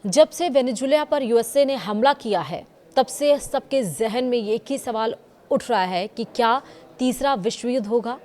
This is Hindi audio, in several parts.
जब से वेनेजुएला पर यूएसए ने हमला किया है, तब से सबके जहन में एक ही सवाल उठ रहा है कि क्या तीसरा विश्व युद्ध होगा।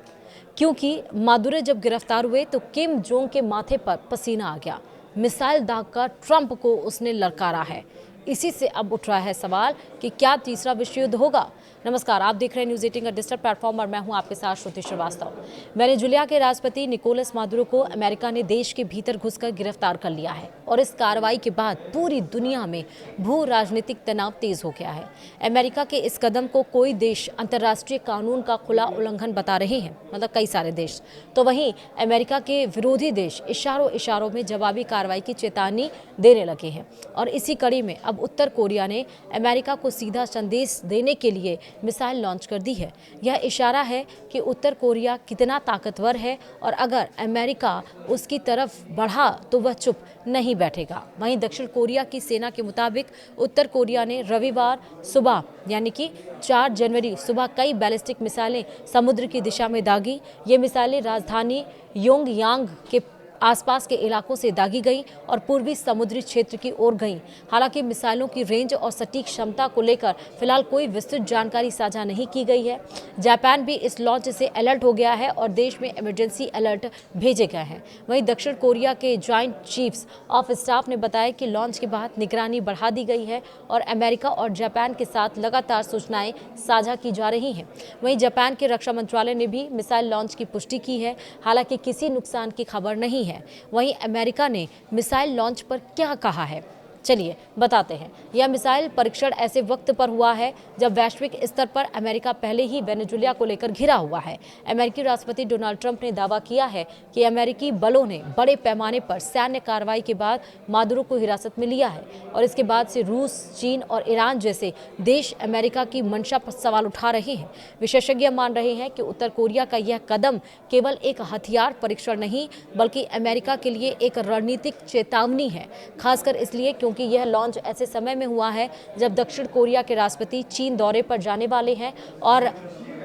क्योंकि मादुरो जब गिरफ्तार हुए तो किम जोंग के माथे पर पसीना आ गया। मिसाइल दागकर ट्रंप को उसने ललकारा है। इसी से अब उठ रहा है सवाल कि क्या तीसरा विश्व युद्ध होगा। नमस्कार, आप देख रहे हैं न्यूज़ 18 का डिजिटल प्लेटफॉर्म और मैं हूं आपके साथ श्रुति श्रीवास्तव। वेनेजुएला के राष्ट्रपति निकोलस मादुरो को अमेरिका ने देश के भीतर घुसकर गिरफ्तार कर लिया है और इस कार्रवाई के बाद पूरी दुनिया में भू राजनीतिक तनाव तेज हो गया है। अमेरिका के इस कदम को कोई देश अंतर्राष्ट्रीय कानून का खुला उल्लंघन बता रहे हैं, मतलब कई सारे देश। तो वहीं अमेरिका के विरोधी देश इशारों में जवाबी कार्रवाई की चेतावनी देने लगे हैं और इसी कड़ी में अब उत्तर कोरिया ने अमेरिका को सीधा संदेश देने के लिए मिसाइल लॉन्च कर दी है। यह इशारा है कि उत्तर कोरिया कितना ताकतवर है और अगर अमेरिका उसकी तरफ बढ़ा तो वह चुप नहीं बैठेगा। वहीं दक्षिण कोरिया की सेना के मुताबिक उत्तर कोरिया ने रविवार सुबह यानी कि 4 जनवरी सुबह कई बैलिस्टिक मिसाइलें समुद्र की दिशा में दागी। ये मिसाइलें राजधानी योंगयांग के आसपास के इलाकों से दागी गई और पूर्वी समुद्री क्षेत्र की ओर गई। हालांकि मिसाइलों की रेंज और सटीक क्षमता को लेकर फिलहाल कोई विस्तृत जानकारी साझा नहीं की गई है। जापान भी इस लॉन्च से अलर्ट हो गया है और देश में इमरजेंसी अलर्ट भेजे गए हैं। वहीं दक्षिण कोरिया के ज्वाइंट चीफ्स ऑफ स्टाफ ने बताया कि लॉन्च के बाद निगरानी बढ़ा दी गई है और अमेरिका और जापान के साथ लगातार सूचनाएं साझा की जा रही हैं। वहीं जापान के रक्षा मंत्रालय ने भी मिसाइल लॉन्च की पुष्टि की है, हालांकि किसी नुकसान की खबर नहीं है। वहीं अमेरिका ने मिसाइल लॉन्च पर क्या कहा है, चलिए बताते हैं। यह मिसाइल परीक्षण ऐसे वक्त पर हुआ है जब वैश्विक स्तर पर अमेरिका पहले ही वेनेजुएला को लेकर घिरा हुआ है। अमेरिकी राष्ट्रपति डोनाल्ड ट्रंप ने दावा किया है कि अमेरिकी बलों ने बड़े पैमाने पर सैन्य कार्रवाई के बाद मादुरो को हिरासत में लिया है और इसके बाद से रूस, चीन और ईरान जैसे देश अमेरिका की मंशा पर सवाल उठा रहे हैं। विशेषज्ञ मान रहे हैं कि उत्तर कोरिया का यह कदम केवल एक हथियार परीक्षण नहीं बल्कि अमेरिका के लिए एक रणनीतिक चेतावनी है, खासकर इसलिए क्योंकि यह लॉन्च ऐसे समय में हुआ है जब दक्षिण कोरिया के राष्ट्रपति चीन दौरे पर जाने वाले हैं और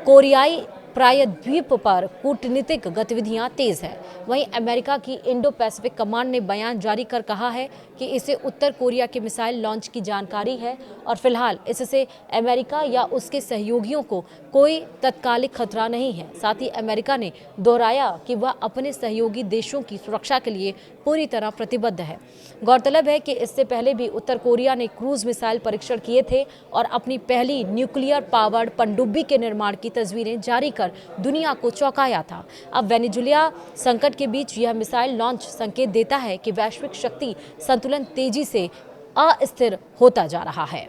कोरियाई प्रायद्वीप पर कूटनीतिक गतिविधियां तेज है। वहीं अमेरिका की इंडो पैसिफिक कमांड ने बयान जारी कर कहा है कि इसे उत्तर कोरिया के मिसाइल लॉन्च की जानकारी है और फिलहाल इससे अमेरिका या उसके सहयोगियों को कोई तत्कालिक खतरा नहीं है। साथ ही अमेरिका ने दोहराया कि वह अपने सहयोगी देशों की सुरक्षा के लिए पूरी तरह प्रतिबद्ध है। गौरतलब है कि इससे पहले भी उत्तर कोरिया ने क्रूज मिसाइल परीक्षण किए थे और अपनी पहली न्यूक्लियर पावर्ड पनडुब्बी के निर्माण की तस्वीरें जारी कर दुनिया को चौंकाया था। अब वेनेजुएला संकट के बीच यह मिसाइल लॉन्च संकेत देता है कि वैश्विक शक्ति संतुलन तेजी से अस्थिर होता जा रहा है।